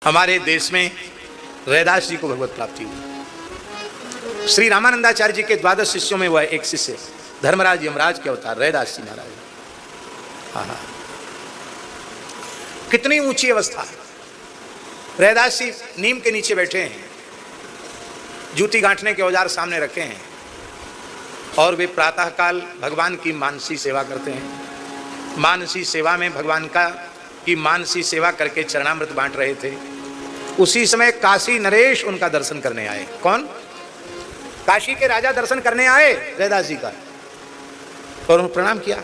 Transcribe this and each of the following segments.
हमारे देश में रैदास जी को भगवत प्राप्ति हुई। श्री रामानंदाचार्य जी के 12 शिष्यों में वह एक शिष्य धर्मराज यमराज के अवतार रैदास जी महाराज। हाँ, कितनी ऊंची अवस्था। रैदास जी नीम के नीचे बैठे हैं, जूती गांठने के औजार सामने रखे हैं और वे प्रातःकाल भगवान की मानसी सेवा करते हैं। मानसी सेवा में भगवान की मानसी सेवा करके चरणामृत बांट रहे थे। उसी समय काशी नरेश उनका दर्शन करने आए। कौन? काशी के राजा दर्शन करने आए रैदास जी का, और उन्होंने प्रणाम किया।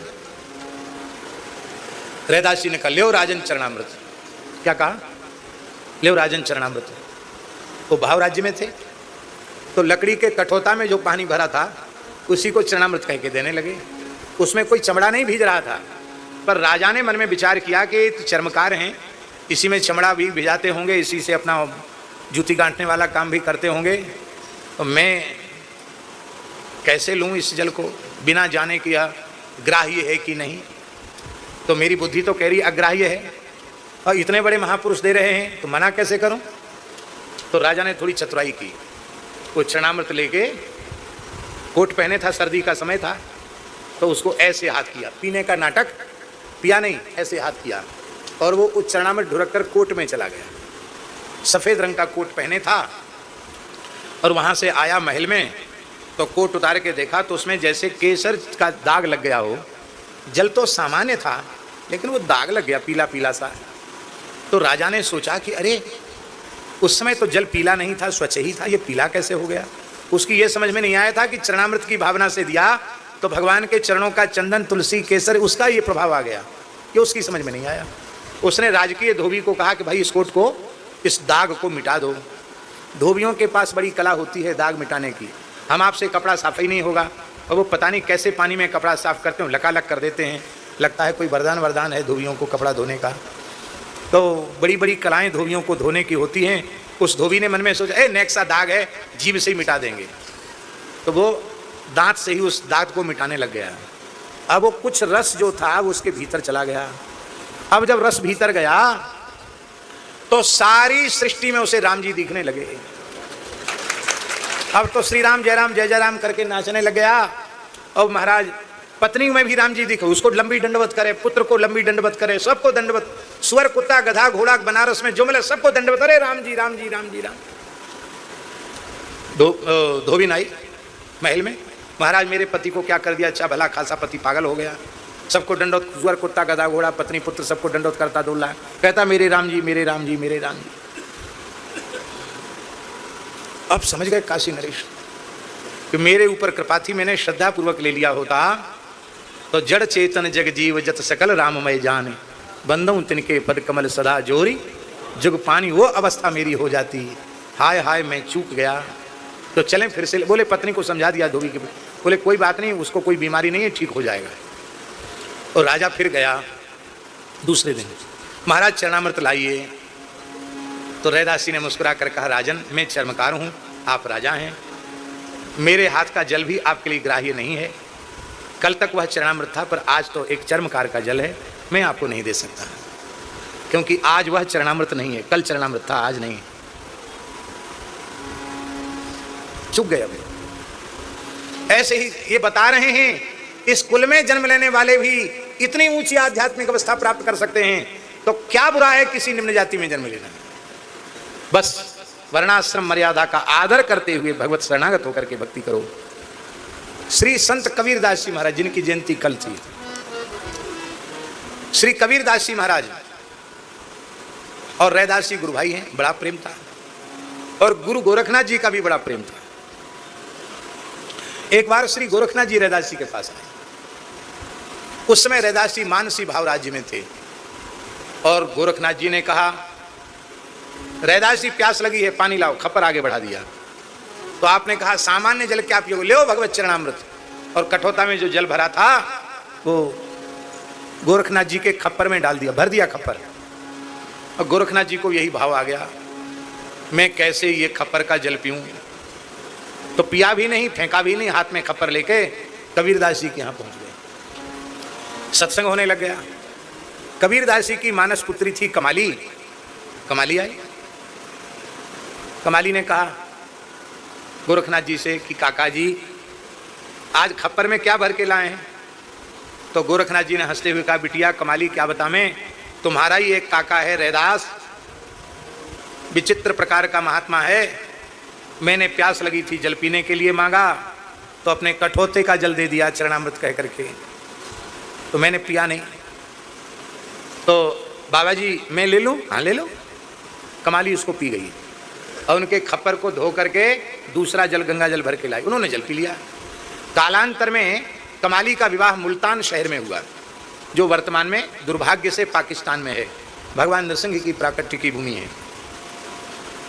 रैदास जी ने कहा, लेव राजन चरणामृत। क्या कहा? लेव राजन चरणामृत। वो भाव राज्य में थे तो लकड़ी के कठोता में जो पानी भरा था उसी को चरणामृत कह के देने लगे। उसमें कोई चमड़ा नहीं भीज रहा था, पर राजा ने मन में विचार किया कि तो चर्मकार हैं, इसी में चमड़ा भी भिजाते होंगे, इसी से अपना जूती गांठने वाला काम भी करते होंगे, तो मैं कैसे लूँ इस जल को बिना जाने कि यह ग्राह्य है कि नहीं। तो मेरी बुद्धि तो कह रही अग्राह्य है और इतने बड़े महापुरुष दे रहे हैं तो मना कैसे करूं। तो राजा ने थोड़ी चतुराई की, वो चरणामृत लेके, कोट पहने था, सर्दी का समय था, तो उसको ऐसे हाथ किया, पीने का नाटक, पिया नहीं, ऐसे हाथ किया और वो उस चरणामृत ढुरक कर कोट में चला गया। सफ़ेद रंग का कोट पहने था और वहाँ से आया महल में तो कोट उतार के देखा तो उसमें जैसे केसर का दाग लग गया हो। जल तो सामान्य था लेकिन वो दाग लग गया पीला पीला सा। तो राजा ने सोचा कि अरे उस समय तो जल पीला नहीं था, स्वच्छ ही था, ये पीला कैसे हो गया। उसकी ये समझ में नहीं आया था कि चरणामृत की भावना से दिया तो भगवान के चरणों का चंदन तुलसी केसर उसका ये प्रभाव आ गया, ये उसकी समझ में नहीं आया। उसने राजकीय धोबी को कहा कि भाई इस कोट को, इस दाग को मिटा दो। धोबियों के पास बड़ी कला होती है दाग मिटाने की। हम आपसे कपड़ा साफ ही नहीं होगा और वो पता नहीं कैसे पानी में कपड़ा साफ करते हैं, लकालक कर देते हैं, लगता है कोई वरदान है धोबियों को कपड़ा धोने का। तो बड़ी बड़ी कलाएं धोबियों को धोने की होती हैं। उस धोबी ने मन में सोचा नेक सा दाग है, जीभ से ही मिटा देंगे। तो वो दांत से ही उस दाग को मिटाने लग गया। अब वो कुछ रस जो था वो उसके भीतर चला गया। अब जब रस भीतर गया तो सारी सृष्टि में उसे राम जी दिखने लगे। अब तो श्री राम जय जय राम करके नाचने लग गया। और महाराज पत्नी में भी राम जी दिखे, उसको लंबी दंडवत करे, पुत्र को लंबी दंडवत करे, सबको दंडवत, सुअर कुत्ता गधा घोड़ा बनारस में जो मिले सबको दंडवत। अरे राम जी राम जी राम जी राम। धोबी नाई महल में, महाराज मेरे पति को क्या कर दिया, अच्छा भला खासा पति पागल हो गया, सबको दंडवत, सुअर कुत्ता गधा घोड़ा पत्नी पुत्र सबको दंडवत करता डोला, कहता मेरे राम जी मेरे राम जी मेरे राम जी। अब समझ गए काशी नरेश कि मेरे ऊपर कृपा थी, मैंने श्रद्धा पूर्वक ले लिया होता तो जड़ चेतन जग जीव जत सकल राममय जान, बंदों तिनके पद कमल सदा जोरी, जुग पानी वो अवस्था मेरी हो जाती। हाय हाय मैं चूक गया। तो चलें फिर से, बोले पत्नी को समझा दिया धोबी के, बोले कोई बात नहीं, उसको कोई बीमारी नहीं है, ठीक हो जाएगा। और राजा फिर गया दूसरे दिन, महाराज चरणामृत लाइए। तो रैदास जी ने मुस्कुरा कर कहा, राजन मैं चर्मकार हूँ, आप राजा हैं, मेरे हाथ का जल भी आपके लिए ग्राह्य नहीं है। कल तक वह चरणामृत था पर आज तो एक चर्मकार का जल है, मैं आपको नहीं दे सकता क्योंकि आज वह चरणामृत नहीं है, कल चरणामृत था आज नहीं। चुप गए। अब ऐसे ही ये बता रहे हैं इस कुल में जन्म लेने वाले भी इतनी ऊंची आध्यात्मिक अवस्था प्राप्त कर सकते हैं, तो क्या बुरा है किसी निम्न जाति में जन्म लेना। बस वर्णाश्रम मर्यादा का आदर करते हुए भगवत शरणागत होकर के भक्ति करो। श्री संत कबीरदास जी महाराज जिनकी जयंती कल थी, श्री कबीरदास जी महाराज और रैदास जी गुरु भाई हैं, बड़ा प्रेम था। और गुरु गोरखनाथ जी का भी बड़ा प्रेम था। एक बार श्री गोरखनाथ जी रैदास जी के पास आए। उस समय रैदास जी मानसी भाव राज्य में थे और गोरखनाथ जी ने कहा, रैदास जी प्यास लगी है, पानी लाओ। खप्पर आगे बढ़ा दिया। तो आपने कहा सामान्य जल क्या पियोगे, ले भगवत चरणामृत। और कठोता में जो जल भरा था वो गोरखनाथ जी के खप्पर में डाल दिया, भर दिया खप्पर। और गोरखनाथ जी को यही भाव आ गया, मैं कैसे ये खप्पर का जल पीऊं। तो पिया भी नहीं, फेंका भी नहीं, हाथ में खप्पर लेके कबीरदास जी के यहाँ पहुंच गए। सत्संग होने लग गया। कबीरदास जी की मानस पुत्री थी कमाली। कमाली आई, कमाली ने कहा गोरखनाथ जी से कि काका जी आज खप्पर में क्या भर के लाए हैं? तो गोरखनाथ जी ने हंसते हुए कहा बिटिया कमाली क्या बता मैं, तुम्हारा ही एक काका है रैदास, विचित्र प्रकार का महात्मा है। मैंने प्यास लगी थी जल पीने के लिए मांगा तो अपने कठोते का जल दे दिया चरणामृत कह करके, तो मैंने पिया नहीं। तो बाबा जी मैं ले लूं? हाँ ले लो। कमाली उसको पी गई और उनके खप्पर को धो करके दूसरा जल गंगा जल भर के लाई, उन्होंने जल पी लिया। कालांतर में कमाली का विवाह मुल्तान शहर में हुआ जो वर्तमान में दुर्भाग्य से पाकिस्तान में है, भगवान नरसिंह की प्राकट्य की भूमि है।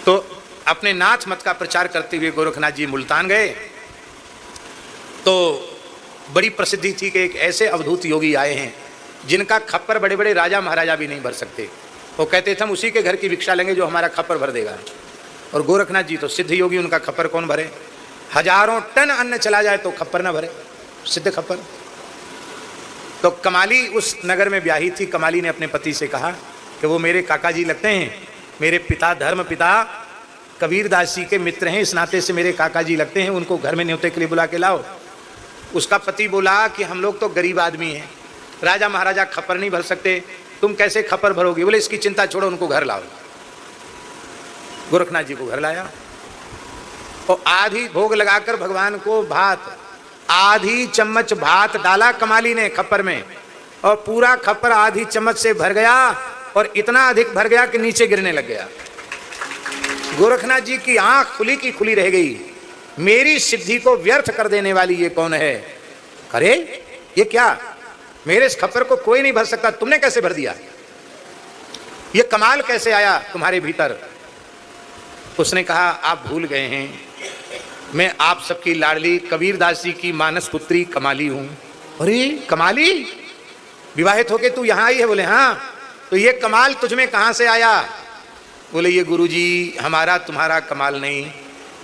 तो अपने नाथ मत का प्रचार करते हुए गोरखनाथ जी मुल्तान गए तो बड़ी प्रसिद्धि थी कि एक ऐसे अवधूत योगी आए हैं जिनका खप्पर बड़े बड़े राजा महाराजा भी नहीं भर सकते। वो कहते थे हम उसी के घर की भिक्षा लेंगे जो हमारा खप्पर भर देगा। और गोरखनाथ जी तो सिद्ध योगी, उनका खप्पर कौन भरे? हजारों टन अन्न चला जाए तो खप्पर ना भरे, सिद्ध खप्पर। तो कमाली उस नगर में ब्याही थी। कमाली ने अपने पति से कहा कि वो मेरे काका जी लगते हैं, मेरे पिता धर्म पिता कबीर दास जी के मित्र हैं, इस नाते से मेरे काका जी लगते हैं, उनको घर में न्योते के लिए बुला के लाओ। उसका पति बोला कि हम लोग तो गरीब आदमी हैं, राजा महाराजा खप्पर नहीं भर सकते, तुम कैसे खप्पर भरोगे? बोले इसकी चिंता छोड़ो, उनको घर लाओ। गोरखनाथ जी को घर लाया और आधी भोग लगाकर भगवान को भात, आधी चम्मच भात डाला कमाली ने खप्पर में और पूरा खप्पर आधी चम्मच से भर गया और इतना अधिक भर गया कि नीचे गिरने लग गया। गोरखनाथ जी की आंख खुली की खुली रह गई, मेरी सिद्धि को व्यर्थ कर देने वाली ये कौन है? अरे ये क्या, मेरे इस खप्पर को कोई नहीं भर सकता, तुमने कैसे भर दिया? ये कमाल कैसे आया तुम्हारे भीतर? उसने कहा आप भूल गए हैं, मैं आप सबकी लाडली कबीर दास जी की मानस पुत्री कमाली हूं। अरे कमाली, विवाहित होके तू यहां आई है? बोले हाँ। तो ये कमाल तुझमें कहां से आया? बोले ये गुरुजी हमारा तुम्हारा कमाल नहीं,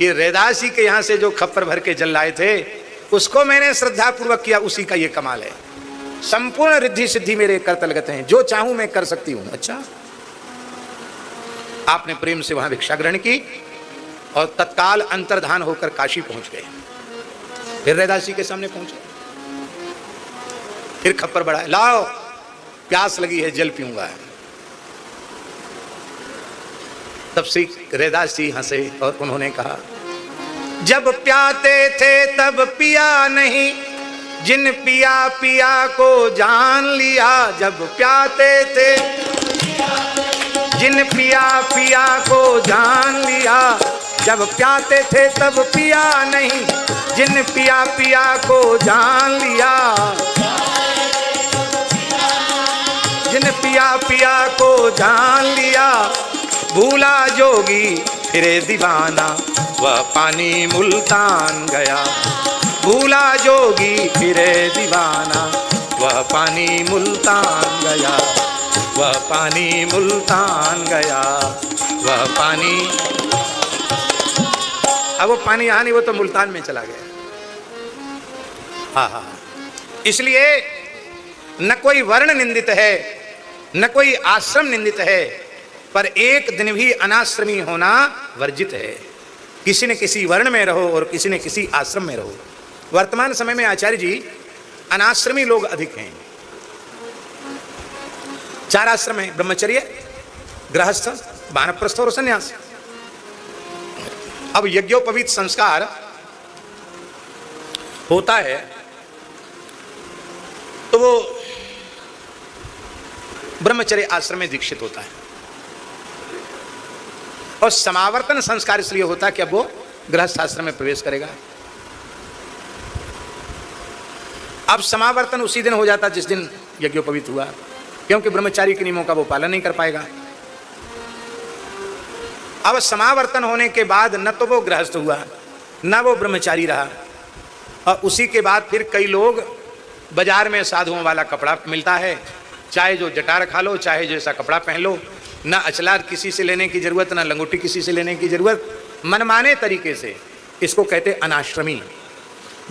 ये रैदास जी के यहां से जो खप्पर भर के जल लाए थे उसको मैंने श्रद्धा पूर्वक किया, उसी का ये कमाल है। संपूर्ण रिद्धि सिद्धि मेरे करतलगत हैं, जो चाहूं मैं कर सकती हूं। अच्छा, आपने प्रेम से वहां भिक्षा ग्रहण की और तत्काल अंतर्धान होकर काशी पहुंच गए। फिर रैदास जी के सामने पहुंचे, फिर खप्पर बढ़ाए, लाओ प्यास लगी है जल पीऊंगा। तब से रैदास जी हंसे और उन्होंने कहा जब प्याते थे तब पिया नहीं, जिन पिया पिया को जान लिया। जब प्याते थे जिन पिया पिया को जान लिया, जब प्याते थे तब पिया नहीं, जिन पिया पिया को जान लिया। जिन पिया पिया को जान लिया, भूला जोगी फिरे दीवाना, वह पानी मुल्तान गया। भूला जोगी फिरे दीवाना, वह पानी मुल्तान गया। वह पानी मुल्तान गया, वह पानी। अब वो पानी यहाँ नहीं, वो तो मुल्तान में चला गया। हाँ हाँ, इसलिए न कोई वर्ण निंदित है, न कोई आश्रम निंदित है, पर एक दिन भी अनाश्रमी होना वर्जित है। किसी न किसी वर्ण में रहो और किसी न किसी आश्रम में रहो। वर्तमान समय में आचार्य जी अनाश्रमी लोग अधिक हैं। 4 आश्रम हैं, ब्रह्मचर्य, गृहस्थ, वानप्रस्थ और संन्यास। अब यज्ञोपवीत संस्कार होता है तो वो ब्रह्मचर्य आश्रम में दीक्षित होता है, और समावर्तन संस्कार इसलिए होता है कि अब वो गृहस्थ आश्रम में प्रवेश करेगा। अब समावर्तन उसी दिन हो जाता जिस दिन यज्ञोपवीत हुआ, क्योंकि ब्रह्मचारी के नियमों का वो पालन नहीं कर पाएगा। अब समावर्तन होने के बाद न तो वो गृहस्थ हुआ न वो ब्रह्मचारी रहा, और उसी के बाद फिर कई लोग, बाजार में साधुओं वाला कपड़ा मिलता है, चाहे जो जटा रखा लो, चाहे जैसा कपड़ा पहन लो, न अचला किसी से लेने की जरूरत, न लंगोटी किसी से लेने की जरूरत, मनमाने तरीके से। इसको कहते अनाश्रमी।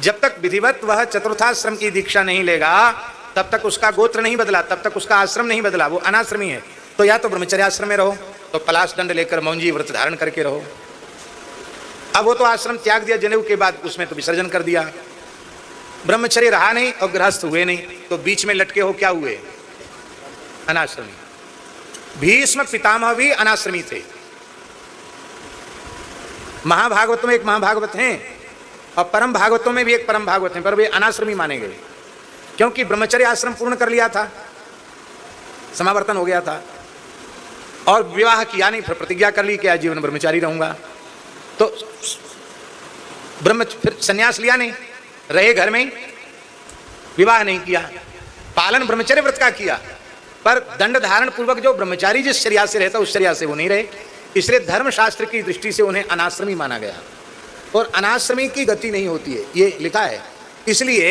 जब तक विधिवत वह चतुर्थाश्रम की दीक्षा नहीं लेगा तब तक उसका गोत्र नहीं बदला, तब तक उसका आश्रम नहीं बदला, वो अनाश्रमी है। तो या तो ब्रह्मचर्य आश्रम में रहो, तो पलाश दंड लेकर मौंजी व्रत धारण करके रहो, अब वो तो आश्रम त्याग दिया जनेऊ के बाद, उसमें तो विसर्जन कर दिया। ब्रह्मचर्य रहा नहीं और गृहस्थ हुए नहीं, तो बीच में लटके हो क्या हुए? अनाश्रमी। भीष्म पितामह भी अनाश्रमी थे। महाभागवतों में एक महाभागवत हैं और परम भागवतों में भी एक परम भागवत हैं, पर वे अनाश्रमी माने गए क्योंकि ब्रह्मचर्य आश्रम पूर्ण कर लिया था, समावर्तन हो गया था और विवाह किया नहीं, फिर प्रतिज्ञा कर ली कि आजीवन ब्रह्मचारी रहूंगा। तो फिर संन्यास लिया नहीं, रहे घर में ही, विवाह नहीं किया, पालन ब्रह्मचर्य व्रत का किया, पर दंड धारण पूर्वक जो ब्रह्मचारी जिस चर्या से रहता उस चर्या से वो नहीं रहे, इसलिए धर्मशास्त्र की दृष्टि से उन्हें अनाश्रमी माना गया और अनाश्रमी की गति नहीं होती है, ये लिखा है। इसलिए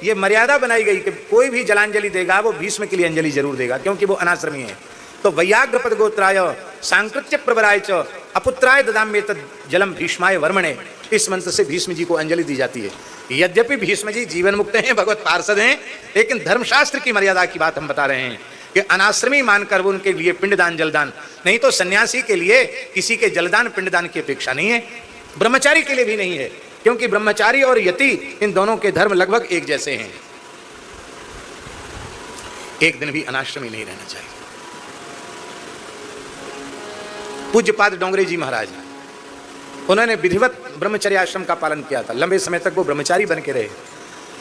ये मर्यादा बनाई गई कि कोई भी जलांजलि देगा वो भीष्म के लिए अंजलि जरूर देगा क्योंकि वो अनाश्रमी है। तो वैयाग्रपद गोत्राय सांकृत्य प्रवराय च अपुत्राय ददाम्येत जलम भीष्माय वर्मणे, इस मंत्र से भीष्म जी को अंजलि दी जाती है। यद्यपि भीष्म जी जीवन मुक्त हैं, भगवत पार्षद हैं, लेकिन धर्मशास्त्र की मर्यादा की बात हम बता रहे हैं कि अनाश्रमी मानकर वो उनके लिए पिंडदान जलदान, नहीं तो सन्यासी के लिए किसी के जलदान पिंडदान की अपेक्षा नहीं है, ब्रह्मचारी के लिए भी नहीं है, क्योंकि ब्रह्मचारी और यति इन दोनों के धर्म लगभग एक जैसे हैं। एक दिन भी अनाश्रमी नहीं रहना चाहिए। पूज्यपाद डोंगरे जी महाराज, उन्होंने विधिवत ब्रह्मचर्य आश्रम का पालन किया था, लंबे समय तक वो ब्रह्मचारी बन के रहे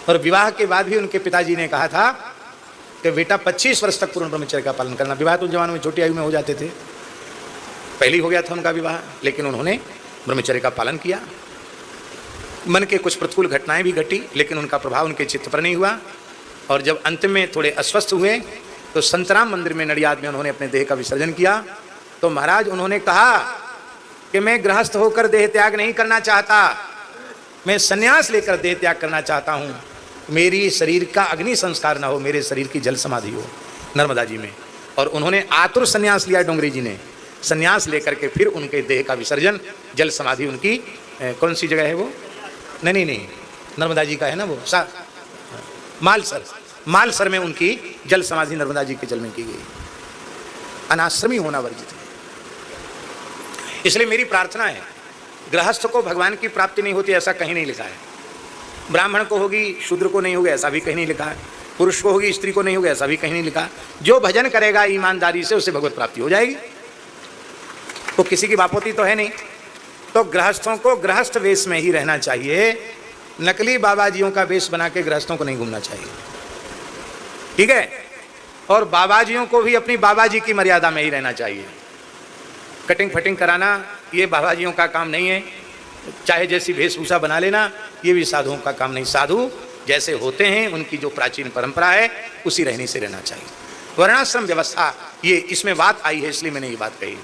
और विवाह के बाद भी उनके पिताजी ने कहा था कि बेटा 25 वर्ष तक पूर्ण ब्रह्मचर्य का पालन करना। विवाह तो जवानों में छोटी आयु में हो जाते थे, पहले हो गया था उनका विवाह, लेकिन उन्होंने ब्रह्मचर्य का पालन किया। मन के कुछ प्रतिकूल घटनाएं भी घटी, लेकिन उनका प्रभाव उनके चित्त पर नहीं हुआ और जब अंत में थोड़े अस्वस्थ हुए तो संतराम मंदिर में नडियाद में उन्होंने अपने देह का विसर्जन किया। तो महाराज उन्होंने कहा कि मैं गृहस्थ होकर देह त्याग नहीं करना चाहता, मैं संन्यास लेकर देह त्याग करना चाहता हूँ, मेरी शरीर का अग्नि संस्कार ना हो, मेरे शरीर की जल समाधि हो नर्मदा जी में। और उन्होंने आतुर संन्यास लिया डोंगरी जी ने, संन्यास लेकर के फिर उनके देह का विसर्जन, जल समाधि उनकी कौन सी जगह है वो, नहीं नर्मदा जी का है ना वो, मालसर में उनकी जल समाधि नर्मदा जी के जल में की गई। अनाश्रमी होना वर्जित है। इसलिए मेरी प्रार्थना है, गृहस्थ को भगवान की प्राप्ति नहीं होती ऐसा कहीं नहीं लिखा है, ब्राह्मण को होगी शूद्र को नहीं होगी ऐसा भी कहीं नहीं लिखा है, पुरुष को होगी स्त्री को नहीं होगी ऐसा भी कहीं नहीं लिखा। जो भजन करेगा ईमानदारी से उसे भगवत प्राप्ति हो जाएगी, तो किसी की बापोती तो है नहीं। तो गृहस्थों को गृहस्थ वेश में ही रहना चाहिए, नकली बाबाजियों का वेश बना के गृहस्थों को नहीं घूमना चाहिए, ठीक है। और बाबाजियों को भी अपनी बाबाजी की मर्यादा में ही रहना चाहिए। कटिंग फटिंग कराना ये बाबाजियों का काम नहीं है, चाहे जैसी वेशभूषा बना लेना ये भी साधुओं का काम नहीं। साधु जैसे होते हैं उनकी जो प्राचीन परंपरा है उसी रहने से रहना चाहिए। वर्णाश्रम व्यवस्था ये इसमें बात आई है, इसलिए मैंने ये बात कही।